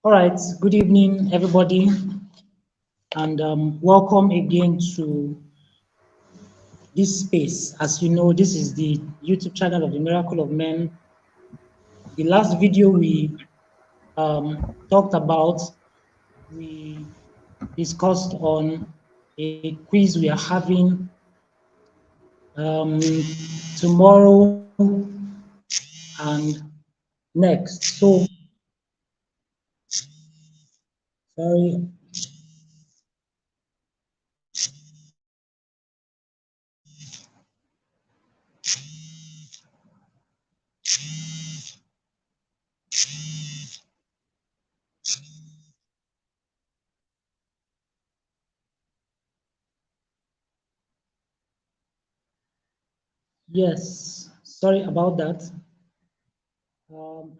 All right, good evening, everybody, and welcome again to this space. As you know, this is the YouTube channel of the Miracle of Men. The last video we talked about, we discussed on a quiz we are having tomorrow and next. So, sorry. Yes, sorry about that.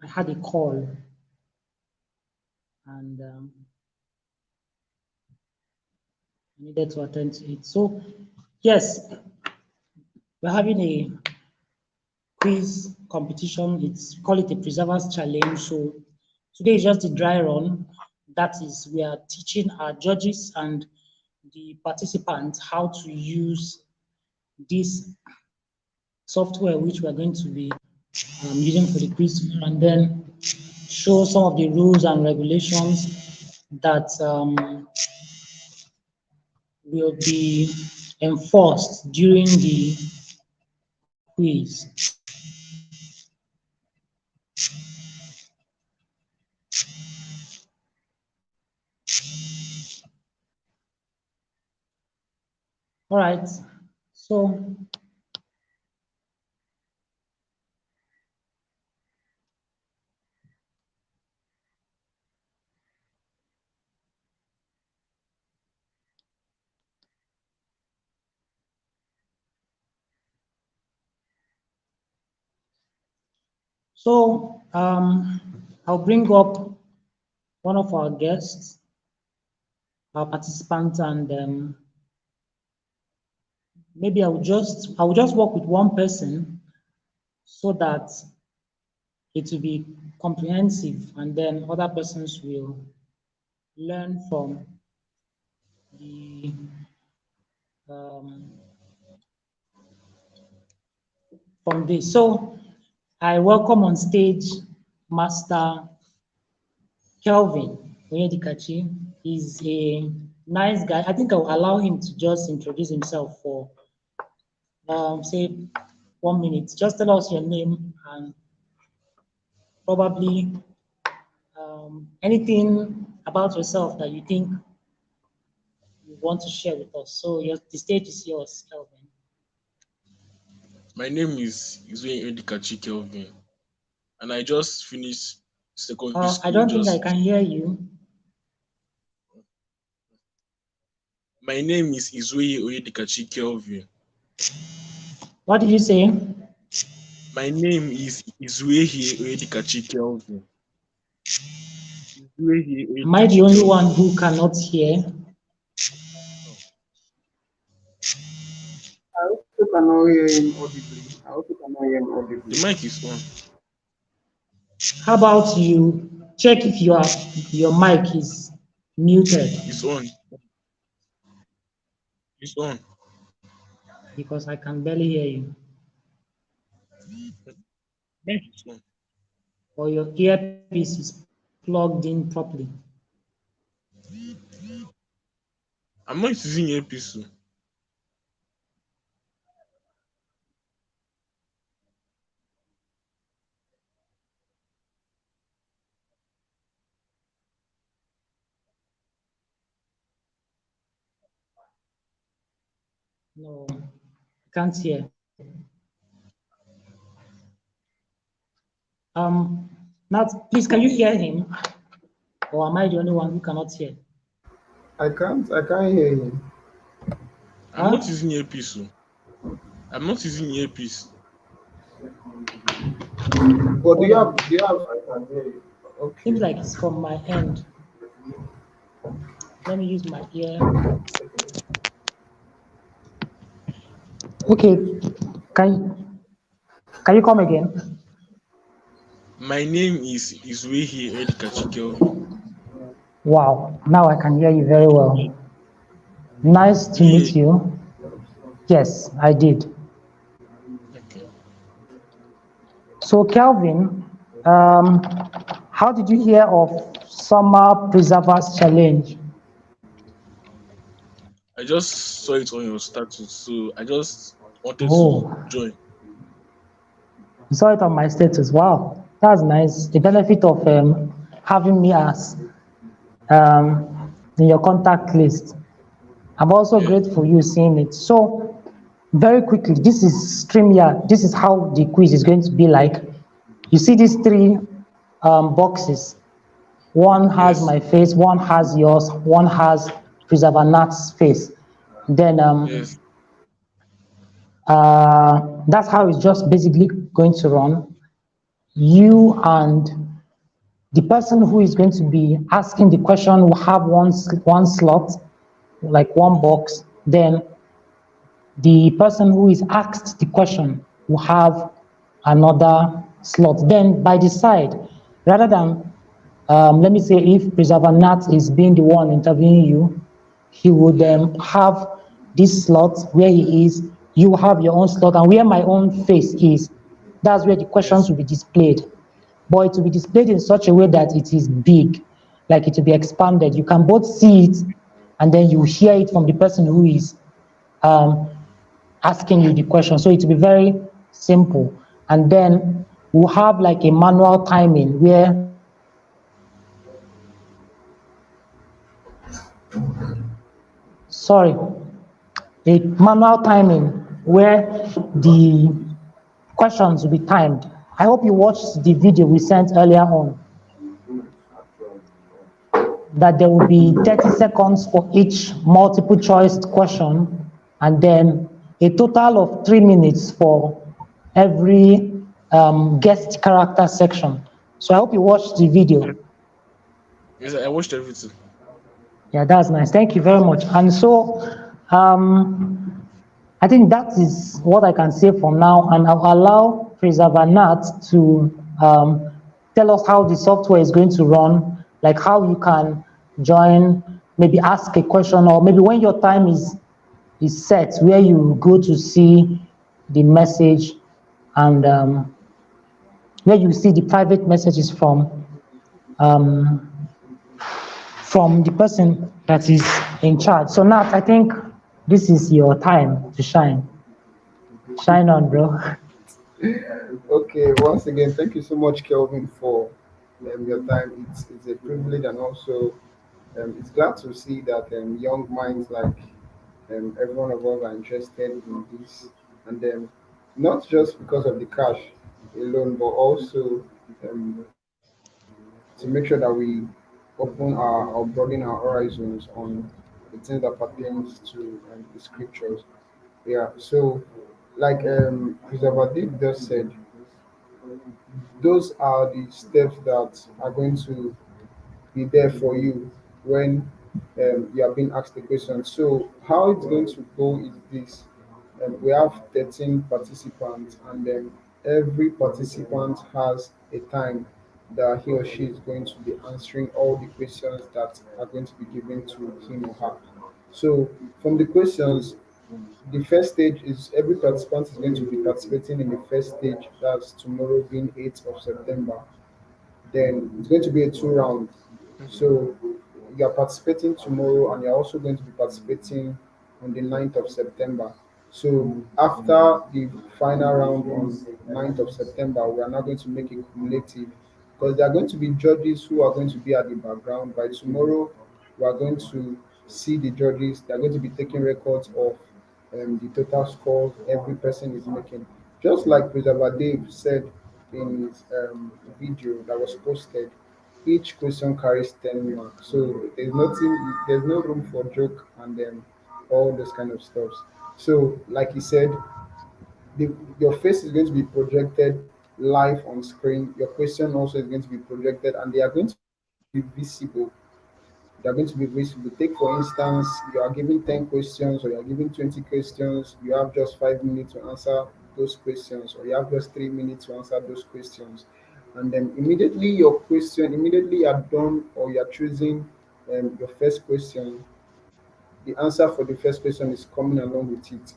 I had a call and I needed to attend to it. So, yes, we're having a quiz competition. It's call it a preservers challenge. So today is just a dry run. That is, we are teaching our judges and the participants how to use this software which we are going to be using for the quiz tomorrow, and then show some of the rules and regulations that will be enforced during the quiz. All right, so I'll bring up one of our guests, our participants, and maybe I will just work with one person so that it will be comprehensive, and then other persons will learn the um, from this. So I welcome on stage Master Kelvin Onyedikachi. He's a nice guy. I think I'll allow him to just introduce himself for say 1 minute. Just tell us your name and probably anything about yourself that you think you want to share with us. So the stage is yours, Kelvin. My name is Enlighten Kelvin, and I just finished secondary I school. don't think I can hear you. My name is Izwe Oyedikachi Kelvin. What did you say? My name is Izwe Oyedikachi Kelvin. Izwe Am I the Oyedikachi only Kelvin. one who cannot hear? I also cannot hear him audibly. I also cannot hear him audibly. The mic is on. How about you check if your mic is muted? It's on. It's on. Because I can barely hear you. Mic is on. Or your earpiece is plugged in properly. I'm not using earpiece. No, I can't hear. Now, please, can you hear him? Or am I the only one who cannot hear? I can't hear him. I'm not Huh? using earpiece. I'm not using earpiece. But Hold on. do you have I can hear you. Seems Okay. like it's from my end. Let me use my ear. Okay, can you come again? My name is Izwe Oyedikachi Kelvin. Wow, now I can hear you very well. Nice to Yeah. meet you. Yes, I did. Okay. So, Kelvin, how did you hear of Summer Preservers Challenge? I just saw it on your status, so I just wanted to Oh, join. you saw it on my status. Wow, that's nice. The benefit of having me as in your contact list. I'm also Yeah. grateful you seeing it. So, very quickly, this is StreamYard. This is how the quiz is going to be like. You see these three boxes. One has Yes. my face, one has yours, one has Preserver Nat's face. Then Yes. that's how it's just basically going to run. You and the person who is going to be asking the question will have one slot, like one box. Then the person who is asked the question will have another slot. Then by the side, rather than let me say if Preserver Nat is being the one interviewing you, he would Yeah. have this slot where he is, you have your own slot, and where my own face is, that's where the questions Yes. will be displayed. But it will be displayed in such a way that it is big, like it will be expanded. You can both see it and then you hear it from the person who is um, asking you the question. So it will be very simple. And then we'll have like a manual timing where sorry, a manual timing where the questions will be timed. I hope you watched the video we sent earlier on, that there will be 30 seconds for each multiple choice question, and then a total of 3 minutes for every guest character section. So I hope you watched the video. Yes. I watched everything. Yeah, that's nice. Thank you very much. And so I think that is what I can say for now, and I'll allow Preserver Nat to tell us how the software is going to run, like how you can join, maybe ask a question, or maybe when your time is set, where you go to see the message, and where you see the private messages um, from the person that is in charge. So Nat, I think this is your time to shine. Shine on, bro. Okay, once again, thank you so much, Kelvin, for your time. It's a privilege, and also it's glad to see that young minds like every one of us are interested in this, and not just because of the cash alone, but also um, to make sure that we open or broaden our horizons on the things that pertains to the scriptures. Yeah, so like Preservative just said, those are the steps that are going to be there for you when you are being asked the question. So how it's going to go is this: we have 13 participants, and then every participant has a time that he or she is going to be answering all the questions that are going to be given to him or her. So from the questions, the first stage is every participant is going to be participating in the first stage. That's tomorrow, being 8th of September. Then it's going to be a two round. So you are participating tomorrow, and you're also going to be participating on the 9th of September. So after the final round on 9th of September, we are now going to make a cumulative, because there are going to be judges who are going to be at the background. By tomorrow, we are going to see the judges. They are going to be taking records of the total scores every person is making. Just like Preserver Dave said in his video that was posted, each question carries 10 marks. So there's no room for joke and all those kind of stuff. So, like he said, your face is going to be projected live on screen. Your question also is going to be projected, and they are going to be visible. They are going to be visible. Take, for instance, you are given 10 questions, or you are given 20 questions. You have just 5 minutes to answer those questions, or you have just 3 minutes to answer those questions. And then immediately you are done, or you are choosing your first question, the answer for the first question is coming along with it.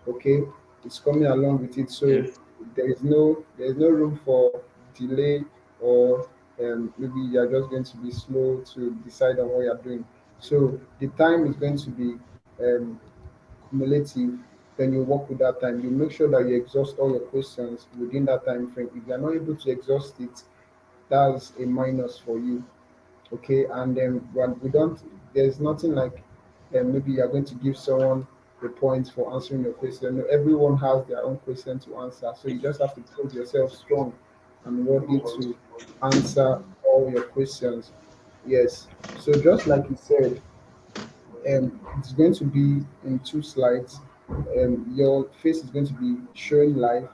Okay, it's coming along with it. So Yes. there is no room for delay, or maybe you're just going to be slow to decide on what you're doing. So the time is going to be um, cumulative. Then you work with that time. You make sure that you exhaust all your questions within that time frame. If you're not able to exhaust it, that's a minus for you. Okay, and then well, we don't, there's nothing like maybe you're going to give someone the points for answering your question. No, everyone has their own question to answer, so you just have to prove yourself strong and worthy to answer all your questions. Yes, so just like you said, it's going to be in two slides. Your face is going to be showing live,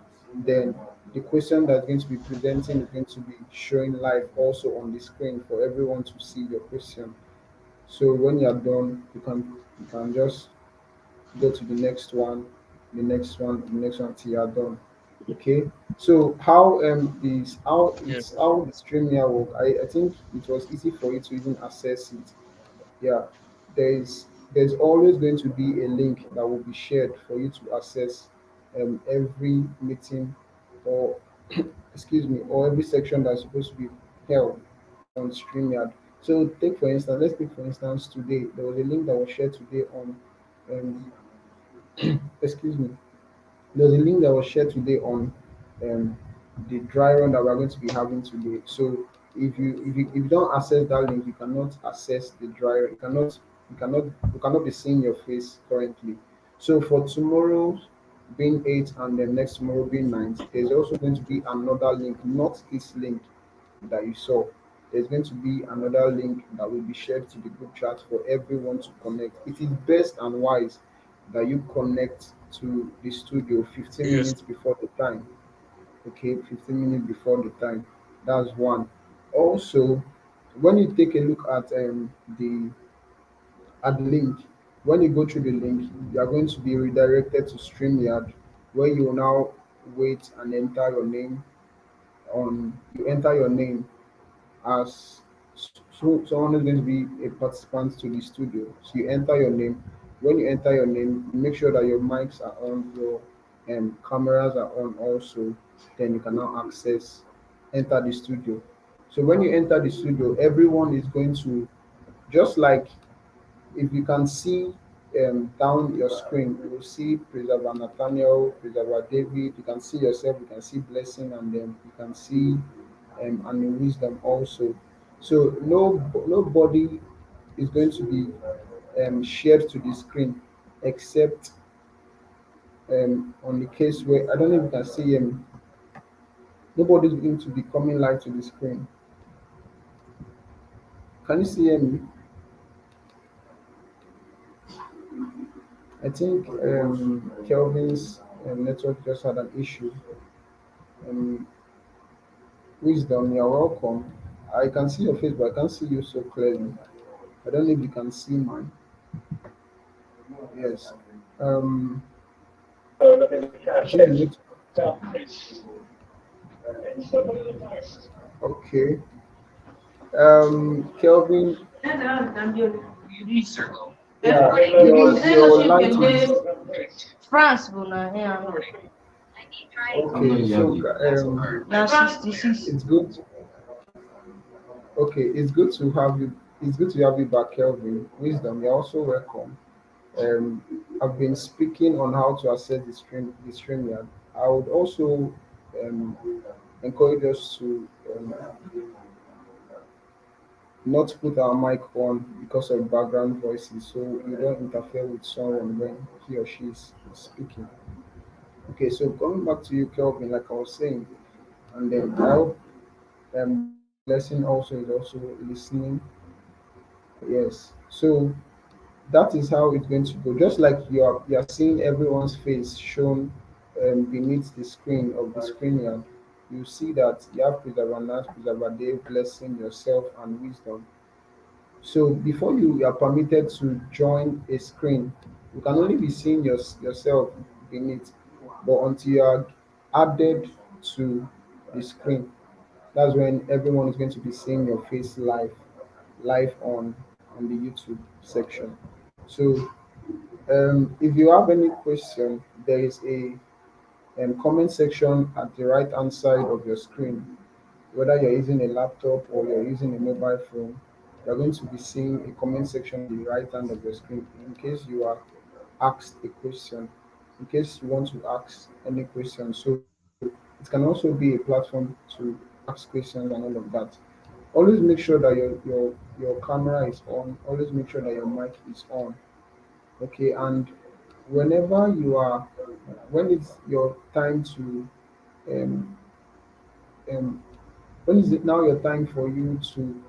then the question that's going to be presenting is going to be showing live also on the screen for everyone to see your question. So when you're done, you can just go to the next one, the next one, the next one till you're done. Okay. So how the stream here work? I think it was easy for you to even access it. Yeah, there's always going to be a link that will be shared for you to access every meeting, or excuse me, or every section that's supposed to be held on StreamYard. So let's take for instance today. There was a link that was shared today on um, excuse me, there's a link that was shared today on um, the dry run that we're going to be having today. So if you don't access that link, you cannot access the dry run. You cannot be seeing your face currently. So for tomorrow being 8 and then next tomorrow being 9, there's also going to be another link, not this link that you saw. There's going to be another link that will be shared to the group chat for everyone to connect. It is best and wise that you connect to the studio 15 Yes. minutes before the time. Okay, 15 minutes before the time. That's one. Also, when you take a look at the link, when you go through the link, you are going to be redirected to StreamYard, where you will now wait and enter your name. You enter your name as someone is going to be a participant to the studio. So you enter your name. When you enter your name, you make sure that your mics are on, your cameras are on also. Then you can now enter the studio. So when you enter the studio, everyone is going to, just like, if you can see down your screen, you will see Preserver Nathaniel, Preserver David. You can see yourself, you can see Blessing, and then you can see and in wisdom also. So nobody is going to be shared to the screen, except on the case where I don't know if you can see nobody is going to be coming live to the screen. Can you see me? I think Kelvin's network just had an issue. Um, Wisdom, you're welcome. I can see your face, but I can't see you so clearly. I don't know if you can see mine. Yes. Um, I think the net. Okay. Kelvin, yeah, your light is France bụ na ya okay. So na 66. it's good. Okay, it's good to have you. It's good to have you back, Kelvin. Wisdom, you're also welcome. Um, I've been speaking on how to access the StreamYard. I would also um, encourage us to not put our mic on because of background voices, so you don't interfere with someone when he or she is speaking. Okay, so coming back to you, Kelvin, like I was saying, and then I hope Blessing also is also listening. Yes, so that is how it's going to go. Just like you are seeing everyone's face shown beneath the screen of the StreamYard, you see that you have Preserver Nat, Preserver Dave, Blessing, yourself, and Wisdom. So before you are permitted to join a screen, you can only be seeing yourself beneath. But until you are added to the screen, that's when everyone is going to be seeing your face live on on the YouTube section. So if you have any question, there is a comment section at the right hand side of your screen. Whether you're using a laptop or you're using a mobile phone, you're going to be seeing a comment section at the right hand of your screen in case you are asked a question, in case you want to ask any question. So it can also be a platform to ask questions and all of that. Always make sure that your camera is on. Always make sure that your mic is on. Okay, and whenever you are, when it's your time to um, um, when is it now your time for you to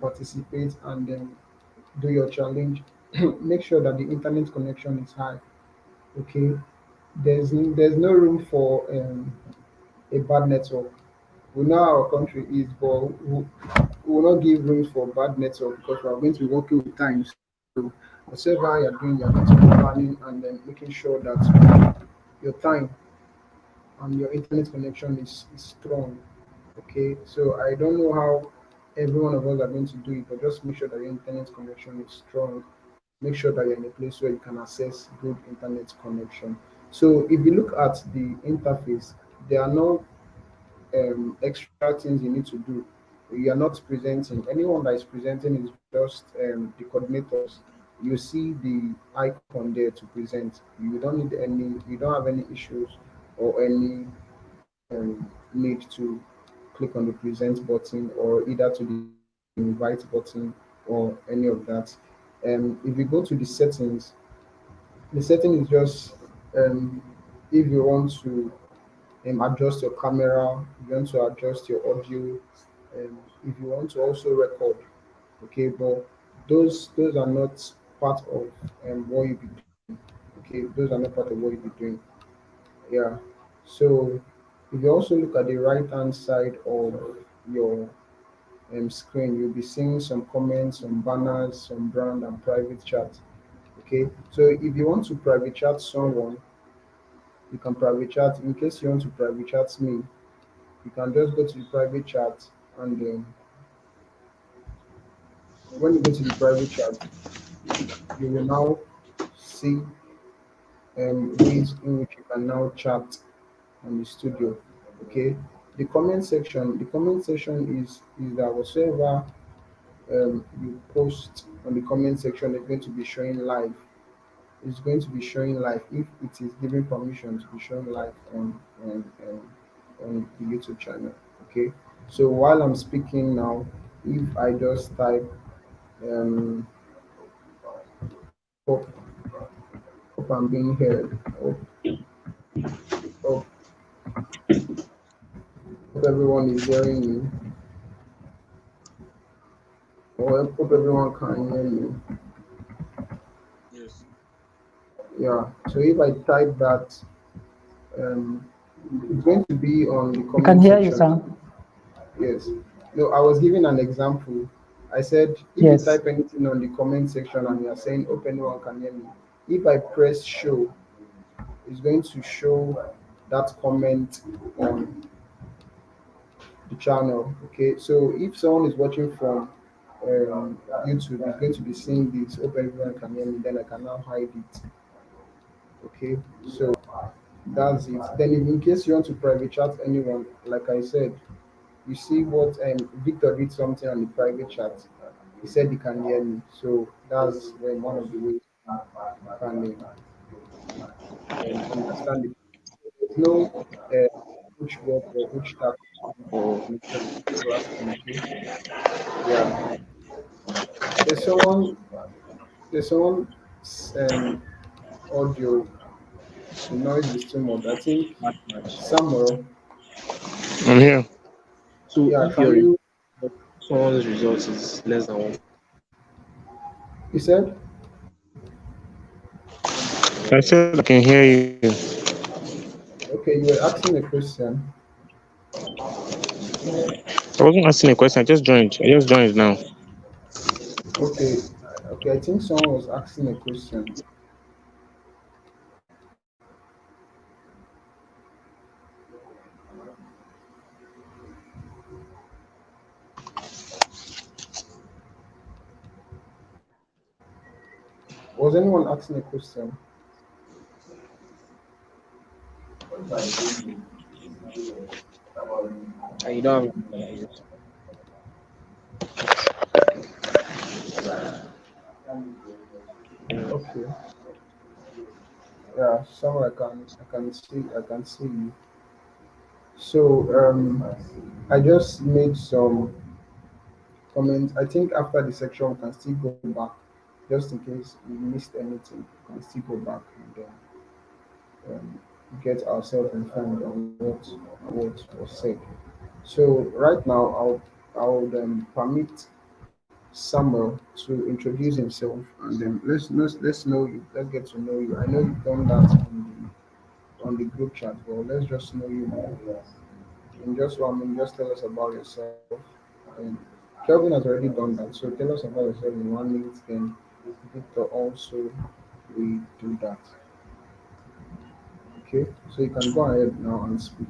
participate and do your challenge? Make sure that the internet connection is high. Okay, there's no room for a bad network. We know how our country is, but we will not give room for bad network because we are going to be working with time. So whatever you're doing, you're going to be planning and then making sure that your time and your internet connection is strong. Okay, so I don't know how every one of us are going to do it, but just make sure that your internet connection is strong. Make sure that you're in a place where you can access good internet connection. So if you look at the interface, there are no extra things you need to do. You are not presenting. Anyone that is presenting is just the coordinators. You see the icon there to present. You don't need any. You don't have any issues or any need to click on the present button or either to the invite button or any of that. If you go to the setting is just um, if you want to adjust your camera, if you want to adjust your audio, if you want to also record. Okay, but those are not part of what you be doing. Okay, those are not part of what you be doing. Yeah. So if you also look at the right hand side of your screen, you'll be seeing some comments, some banners, some brand and private chat. Okay, so if you want to private chat someone, you can private chat. In case you want to private chat me, you can just go to the private chat and when you go to the private chat, you will now see ways in which you can now chat on the studio. Okay, the comment section is that whatsoever you post on the comment section is going to be showing live. It's going to be showing live if it is given permission to be shown live on the YouTube channel. Okay, so while I'm speaking now, if I just type um, hope, hope I'm being heard, hope everyone is hearing me, or hope everyone can hear me. Yes. Yeah, so if I type that, um, it's going to be on the We can comment hear you, section. sir. Yes. No, I was giving an example. I said if you Yes. type anything on the comment section and you are saying, "Hope anyone can hear me," if I press show, it's going to show that comment on the channel. Okay, so if someone is watching from YouTube, is going to be seeing this. Hope everyone can hear me. Then I can now hide it. Okay, so that's it. Then, if in case you want to private chat anyone, like I said, you see what Victor did something on the private chat. He said he can hear me, so that's when one of the ways you can understand it. There's no which word or which type of connection you're asking. Okay? Yeah. There's someone. There's someone. Um, audio. The noise is too much. I think Samuel. I'm here. So Yeah. if Can your you? someone's result is less than one, You said. I said I can hear you. Okay. You were asking a question. I wasn't asking a question. I just joined. I just joined now. Okay. Okay. I think someone was asking a question. Was anyone asking a question? You don't have Okay. Yeah, so I can see you. So I just made some comments. I think after the section we can still go back, just in case we missed anything. We can still go back and then get ourselves informed on what was said. So right now I'll permit Samuel to introduce himself and then let's know you. Let's get to know you. I know you've done that on the group chat, but let's just know you more. In just 1 minute, just tell us about yourself. And Kelvin has already done that, so tell us about yourself in 1 minute. Then Victor also will do that. Okay, so you can go ahead now and speak.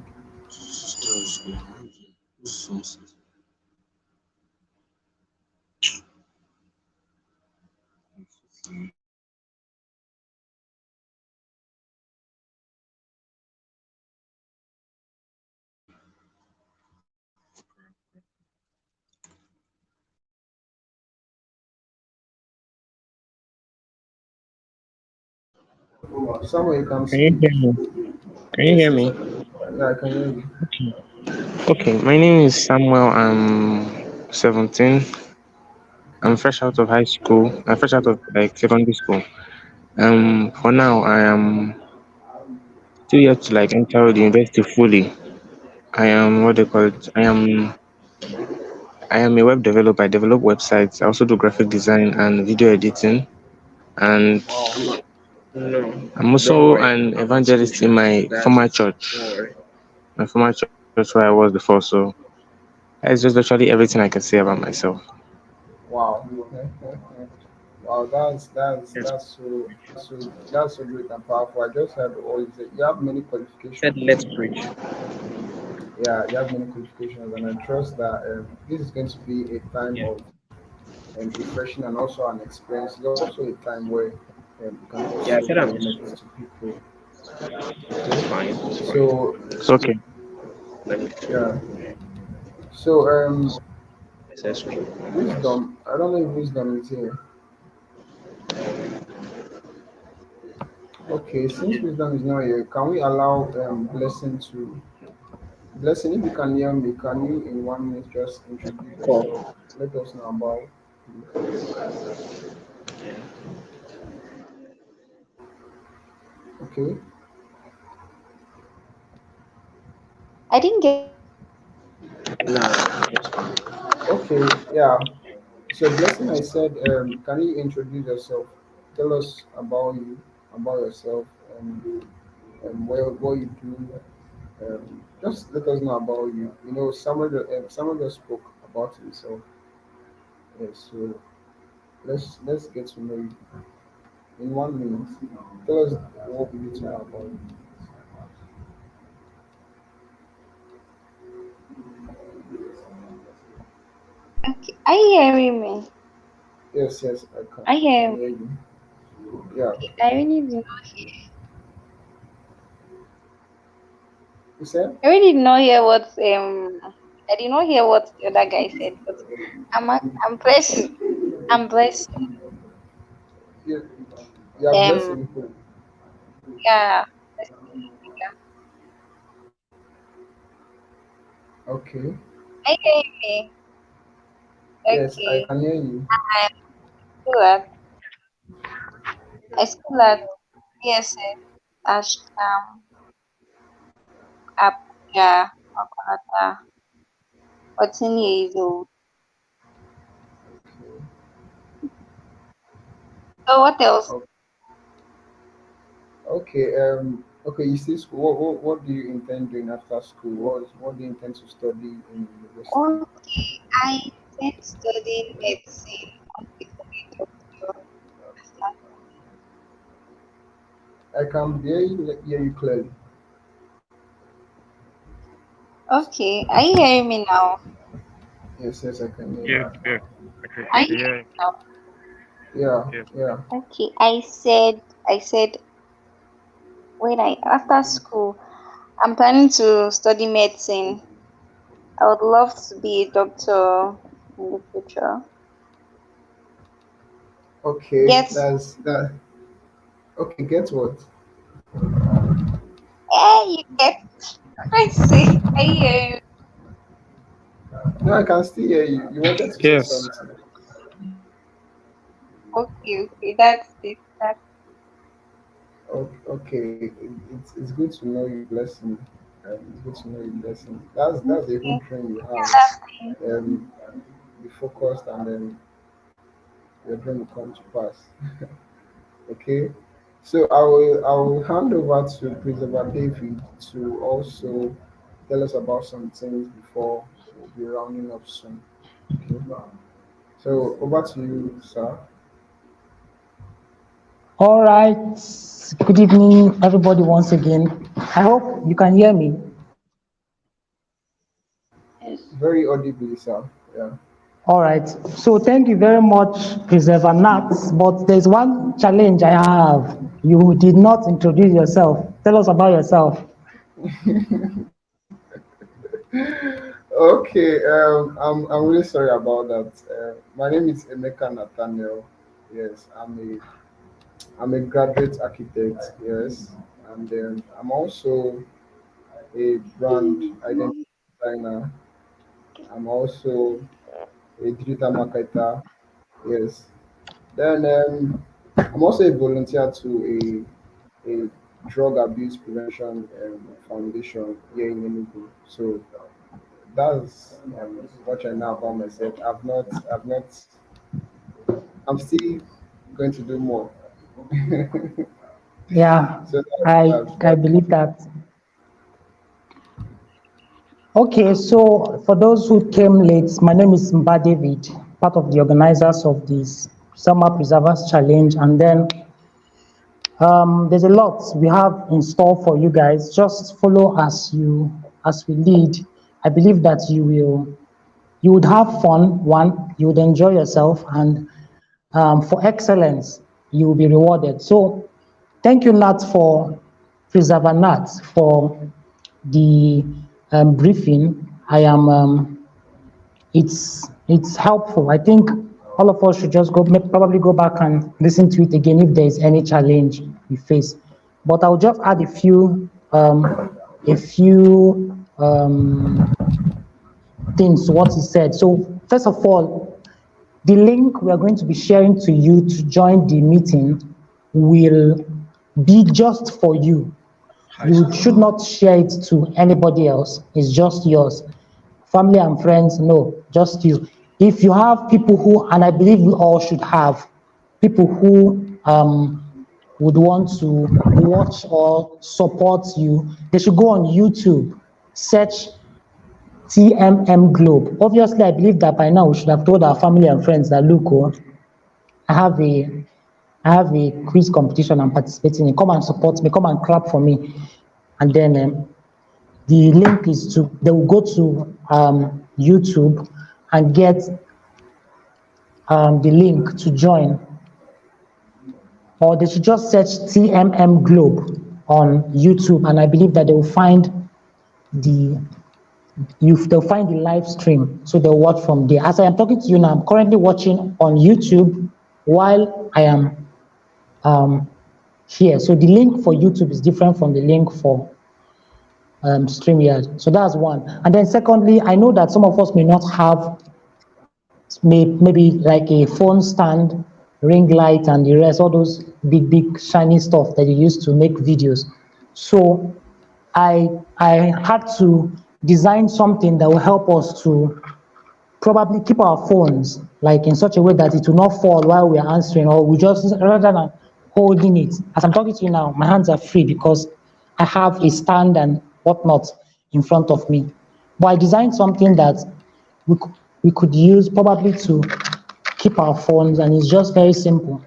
Samuel, you can Can you speak. hear me? Can you Yes, hear yes, me? yeah, I can hear you. Okay, my name is Samuel. I'm 17. I'm fresh out of high school. I'm fresh out of like secondary school. For now, I am still yet to like enter the university fully. I am what they call it. I am a web developer. I develop websites. I also do graphic design and video editing. And Wow. I'm also an evangelist in my former church. My former church where I was before. So that's just virtually everything I can say about myself. Wow. Wow, that's so great and powerful. I just heard all you said. You have many Said qualifications. let's preach. Yeah, you have many qualifications, and I trust that this is going to be a time Yeah. of refreshing and also an experience. It's also a time where you can Yeah, I also said I'm connect to people. Okay, fine. so It's okay. yeah, so Necessary. wisdom. I don't know if wisdom is here. Okay, since wisdom is not here, can we allow blessing to blessing? If you can hear me, can you in 1 minute just introduce yourself? Cool. Let us know about you. Okay. I didn't get. Nah, it's fine. Okay. Yeah. So blessing, I said, can you introduce yourself? Tell us about yourself, and what you do. Just let us know about you. You know, someone just spoke about himself. So let's get to know you in 1 minute. Tell us what we need to know about you. Okay, are you hearing me? Yes, I I hear. can hear you. Yeah. I really did not. You said I really did not hear what I did not hear what the other guy said. But I'm blessed. I'm blessed. you you are Um. blessing who? Yeah. Okay. I hear me. Yes, I Okay. can hear you. I school at I school at PSS as Abuja, Okolata, 14 years old. So what else? Okay. Okay. Okay. You see, school. What do you intend doing after school? What do you intend to study in university? Okay, I intend studying medicine and becoming a doctor. I can hear you clearly. Okay, are you hearing me now? Yes, I can hear you. Yeah, yeah. Are Okay, you hearing yeah. me now? Yeah, Yeah. yeah. Okay, I said when I after school, I'm planning to study medicine. I would love to be a doctor in the future. Okay, Get that's that. Okay, get what? you get I see. I hear you. No, I can still hear you. You wanted to say Yes. something. Okay, okay, that's it. That's Okay, it's good to know you blessing. It's good to know you blessing. That's a okay. good dream you Yeah, have. that's it. Be focused, and then your dream will come to pass. Okay, so I will hand over to Christopher David to also tell us about some things before we'll be rounding up soon. Okay, so over to you, sir. All right. Good evening, everybody, once again. I hope you can hear me. Very audibly, sir. Yeah. All right. So thank you very much, Preserver Nat. But there's one challenge I have. You did not introduce yourself. Tell us about yourself. Okay, I'm really sorry about that. My name is Emeka Nathaniel. Yes, I'm a graduate architect. Yes, and I'm also a brand identity designer. I'm also a digital marketer. Yes. Then I'm also a volunteer to a drug abuse prevention foundation here in Enugu. So that's what I know about myself. I'm still going to do more. Yeah, So I believe that. Okay, so for those who came late, my name is Mba David, part of the organizers of this Summer Preservers Challenge, and then there's a lot we have in store for you guys. Just follow as we lead. I believe that you would have fun. One, you would enjoy yourself, and for excellence, you will be rewarded. So, thank you, Nat, for Preserver Nat for the briefing. It's helpful. I think all of us should just probably go back and listen to it again if there is any challenge we face. But I'll just add a few things to what he said. So first of all, the link we are going to be sharing to you to join the meeting will be just for you. You should not share it to anybody else. It's just yours. Family and friends, no, just you. If you have people who, and I believe we all should have, people who would want to watch or support you, they should go on YouTube, search TMM Globe. Obviously, I believe that by now we should have told our family and friends that, look, oh, I have a I have a quiz competition I'm participating in. Come and support me. Come and clap for me. And then the link is to, they will go to YouTube and get the link to join, or they should just search TMM Globe on YouTube, and I believe that they will find the they'll find the live stream, so they'll watch from there. As I am talking to you now, I'm currently watching on YouTube while I am here. So the link for YouTube is different from the link for StreamYard. So that's one. And then secondly, I know that some of us may not have maybe like a phone stand, ring light, and the rest, all those big shiny stuff that you use to make videos. So I had to design something that will help us to probably keep our phones like in such a way that it will not fall while we're answering, or we just, rather than holding it. As I'm talking to you now, my hands are free because I have a stand and whatnot in front of me. But I designed something that we, we could use probably to keep our phones, and it's just very simple.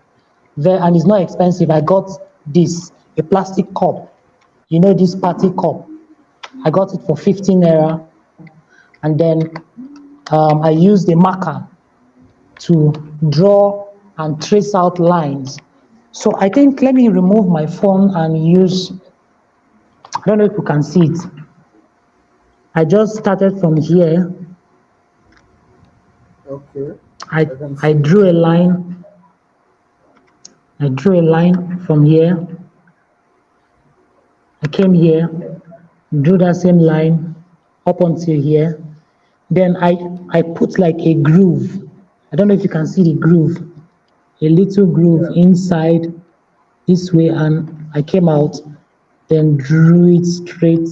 And it's not expensive. I got this, a plastic cup. You know, this party cup. I got it for 15 naira, and then I used a marker to draw and trace out lines. So I think let me remove my phone and use, I don't know if you can see it. I just started from here. Okay. I, can I see. drew a line. I drew a line from here. I came here, drew that same line up until here. Then I put like a groove. I don't know if you can see the groove, a little groove inside this way, and I came out, then drew it straight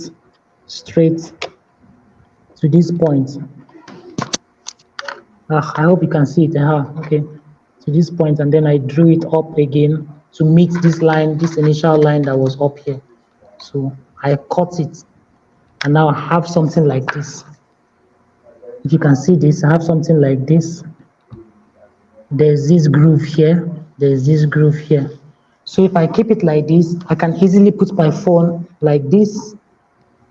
to this point. I hope you can see it. Okay, to this point, and then I drew it up again to meet this line, this initial line that was up here. So I cut it, and now I have something like this. If you can see this, I have something like this. There's this groove here, there's this groove here. So if I keep it like this, I can easily put my phone like this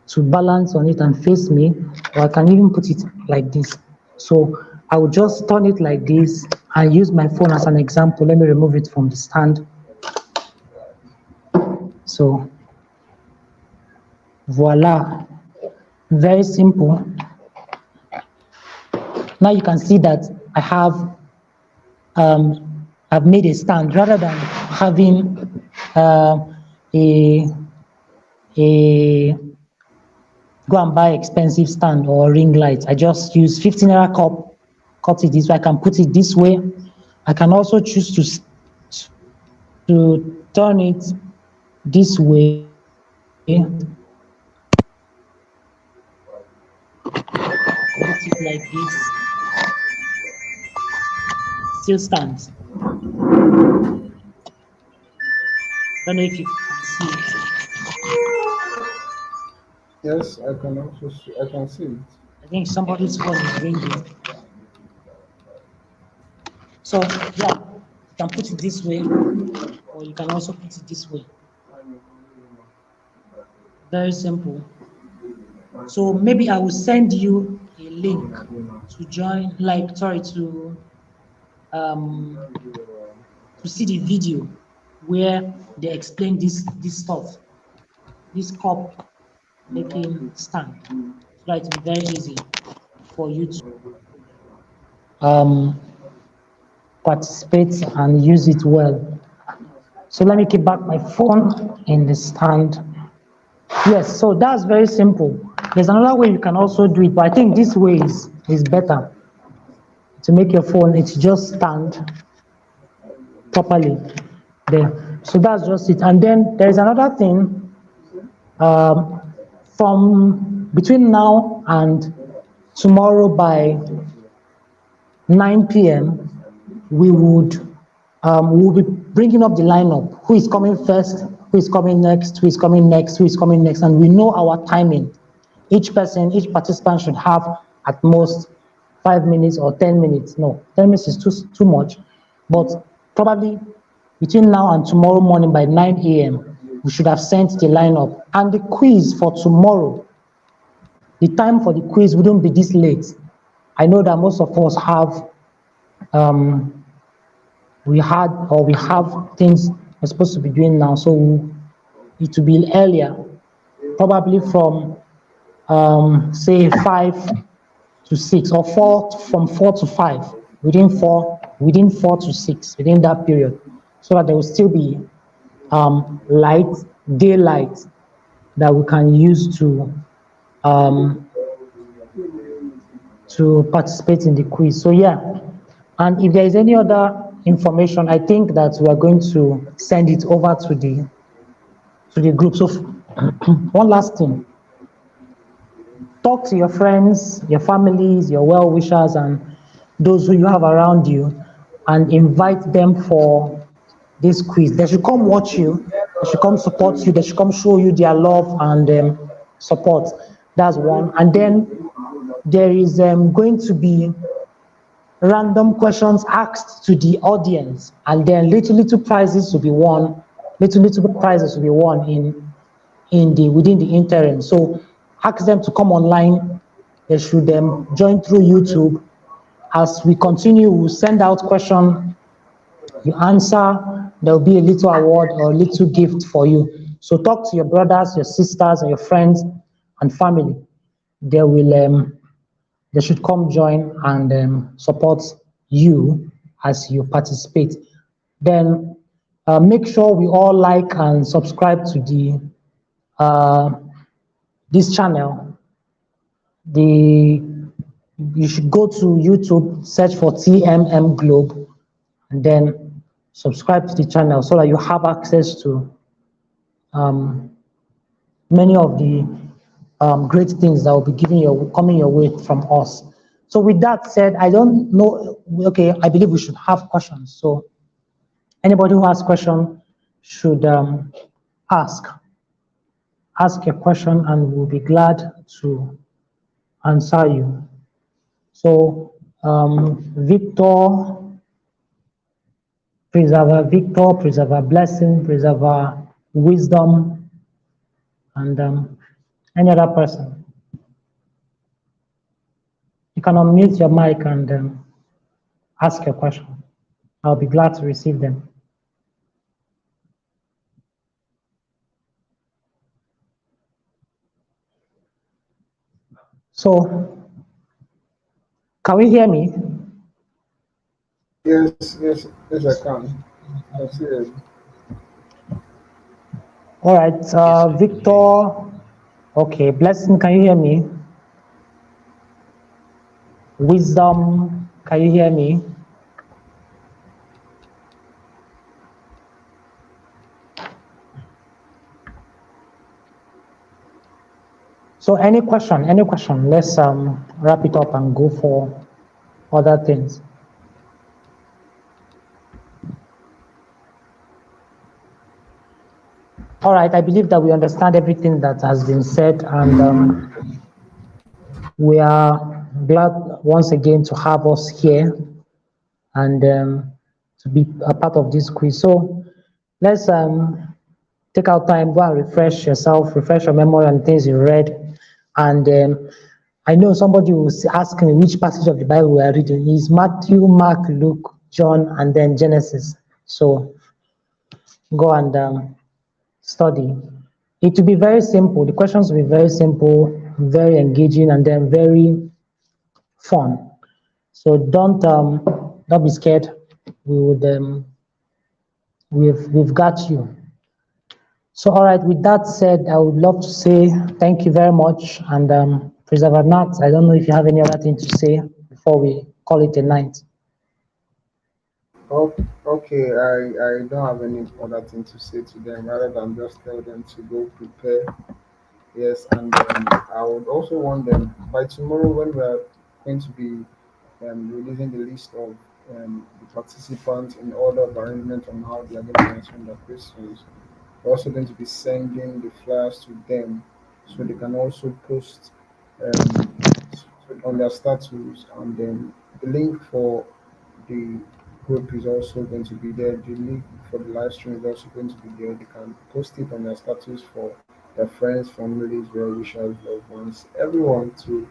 to balance on it and face me, or I can even put it like this. So I will just turn it like this and use my phone as an example. Let me remove it from the stand. So voila, very simple. Now you can see that I have I've made a stand rather than having a go and buy expensive stand or ring light. I just use 15 naira cup, cut it this way. I can put it this way. I can also choose to turn it this way. Put it like this. Still stands. Don't know if you can see it. Yes, I can also see. I can see it. I think somebody's phone is ringing. So yeah, you can put it this way, or you can also put it this way. Very simple. So maybe I will send you a link to join, like, sorry, to see the video where they explain this stuff, this cup making stand, so that it will be very easy for you to participate and use it well. So let me keep back my phone in the stand. Yes, so that's very simple. There's another way you can also do it, but I think this way is better. To make your phone, it's just stand properly there. So that's just it. And then there's another thing. From between now and tomorrow by 9 p.m., we'll be bringing up the lineup. Who is coming first? Who is coming next? Who is coming next? Who is coming next? And we know our timing. Each participant should have at most 5 minutes or 10 minutes. No, 10 minutes is too much. But probably between now and tomorrow morning by 9 a.m., we should have sent the lineup. And the quiz for tomorrow, the time for the quiz wouldn't be this late. I know that most of us have we have things we're supposed to be doing now, so it will be earlier, probably from say 5 to 6 or 4 to 5, within 4 to 6, within that period, so that there will still be daylight that we can use to participate in the quiz. So yeah, and if there is any other information, I think that we are going to send it over to the group. So one last thing, talk to your friends, your families, your well-wishers, and those who you have around you, and invite them for this quiz. They should come watch you, they should come support you, they should come show you their love and support. That's one. And then there is going to be random questions asked to the audience, and then little prizes to be won. Little prizes to be won within the interim. So ask them to come online. They should join through YouTube. As we continue, we'll send out question You answer, there will be a little award or a little gift for you. So talk to your brothers, your sisters, and your friends and family. They will they should come join and support you as you participate. Then make sure we all like and subscribe to the this channel. The You should go to YouTube, search for TMM Globe, and then subscribe to the channel so that you have access to many of the great things that will be coming your way from us. So with that said, I don't know. Okay, I believe we should have questions. So anybody who has question should ask a question, and we'll be glad to answer you. So Victor, preserve our blessing, preserve our wisdom, and any other person. You can unmute your mic and ask your question. I'll be glad to receive them. So, can we hear me? Yes, I can. I see it. All right, Victor. Okay, blessing, can you hear me? Wisdom, can you hear me? So any question, let's wrap it up and go for other things. All right, I believe that we understand everything that has been said, and we are glad once again to have us here and to be a part of this quiz. So let's take our time, go and refresh yourself, refresh your memory on things you read. And I know somebody was asking which passage of the Bible we are reading. It's Matthew, Mark, Luke, John, and then Genesis. So go and study. It will be very simple. The questions will be very simple, very engaging, and then very fun. So don't be scared. We would we've got you. So all right. With that said, I would love to say thank you very much, and Preserver Nat, I don't know if you have any other thing to say before we call it a night. Oh, okay. I don't have any other thing to say to them rather than just tell them to go prepare. Yes, and I would also want them by tomorrow when we are going to be releasing the list of the participants in order of arrangement on how they are going to answer their questions. We're also going to be sending the flyers to them so they can also post um, on their status, and then the link for the group is also going to be there. The link for the live stream is also going to be there. They can post it on their status for their friends, families, well wishers, loved ones, everyone to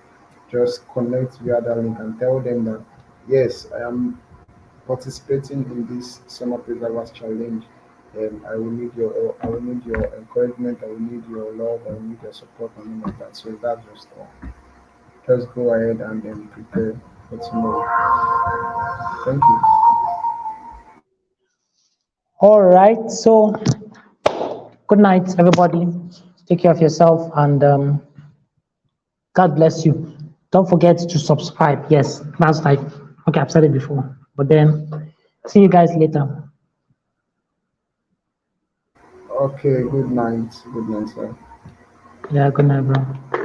just connect via that link and tell them that yes, I am participating in this summer preservers challenge. I will need your encouragement, I will need your love, I will need your support and all of that. So that's just all. Just go ahead and then prepare for tomorrow. Thank you. All right. So good night, everybody. Take care of yourself, and God bless you. Don't forget to subscribe. Yes, that's like, okay, I've said it before. But then, see you guys later. Okay, good night. Good night, sir. Yeah, good night, bro.